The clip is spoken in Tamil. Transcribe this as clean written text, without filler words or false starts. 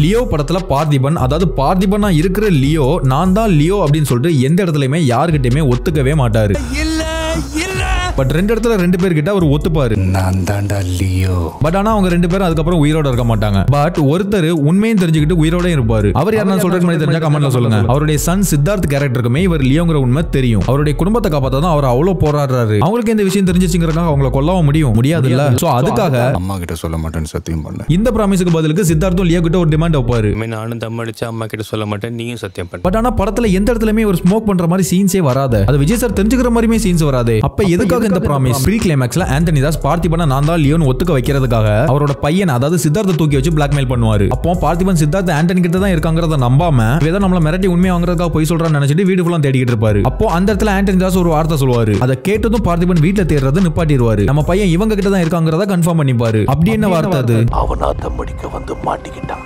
லியோ படத்துல பார்த்திபன், அதாவது பார்த்திபனா இருக்கிற லியோ நான் தான் லியோ அப்படின்னு சொல்லிட்டு எந்த இடத்துலயுமே யாருக்கிட்டயுமே ஒத்துக்கவே மாட்டாரு. பட் ரெண்டு இடத்துல ரெண்டு பேர்கிட்ட அவர் ஒத்துப்பாரு, நான் தான்டா லியோ. பட் ஆனா அவங்க ரெண்டு பேரும் அதுக்கப்புறம் உயிரோட இருக்க மாட்டாங்க. பட் ஒருத்தர் உண்மையும் தெரிஞ்சுக்கிட்டு உயிரோட இருப்பாரு. அவர் யாருன்னு சொல்றதுக்கு முன்னாடி தெரிஞ்சா கமெண்ட்ல சொல்லுங்க. அவருடைய சன் சித்தார்த் கேரக்டருக்குமே இவர் லியோங்கிற உண்மை தெரியும். அவருடைய குடும்பத்தை காப்பாத்த தான் அவர் அவ்வளவு போராடுறாரு. அவங்களுக்கு இந்த விஷயம் தெரிஞ்சிச்சுங்கிறதுக்காக அவங்களை கொல்லவும் முடியாது இல்ல. சோ அதுக்காக அம்மா கிட்ட சொல்ல மாட்டேன்னு சத்தியம் பண்ண. இந்த ப்ராமிஸுக்கு பதிலுக்கு சித்தார்த்தும் லியோ கிட்ட ஒரு டிமாண்ட் வைப்பாரு. நானும் தம் அடிச்சு அம்மா கிட்ட சொல்ல மாட்டேன், நீயும் சத்தியம் பண்ண. பட் ஆனா படத்துல எந்த இடத்துலயுமே ஒரு ஸ்மோக் பண்ற மாதிரி சீன்ஸே வராது. அது விஜய் சார் தெரிஞ்சுக்கிற மாதிரியுமே சீன்ஸ் வராது. அப்ப எதுக்காக இந்த ப்ராமிஸ்? ப்ரீ கிளைமாக்ஸ்ல ஆண்டனி தாஸ் பார்த்திபனை நான் தான் லியோன்னு ஒத்துக்க வைக்கிறதுக்காக அவரோட பையன் அதாவது சித்தார்த்தை தூக்கி வச்சு பிளாக்மெயில் பண்ணுவாரு. அப்போ பார்த்திபன் சித்தார்த் ஆண்டனி கிட்ட தான் இருக்காங்கறத நம்பாம ஏதோ நம்மள மிரட்டி உண்மையா வாங்குறதுக்காக போய் சொல்றான்னு நினைச்சிட்டு வீடு ஃபுல்லா தேடிக்கிட்டு இருப்பாரு. அப்போ அந்த இடத்துல ஆண்டனி தாஸ் ஒரு வார்த்தை சொல்லுவாரு. அதை கேட்டதும் பார்த்திபன் வீட்டுல தேடுறத நிப்பாட்டிடுவாரு. நம்ம பையன் இவங்க கிட்ட தான் இருக்காங்கறத கன்ஃபார்ம் பண்ணிப்பாரு. அப்படி என்ன வார்த்தை அது? அவனா தம் அடிக்க வந்து மாட்டிக்கிட்டான்.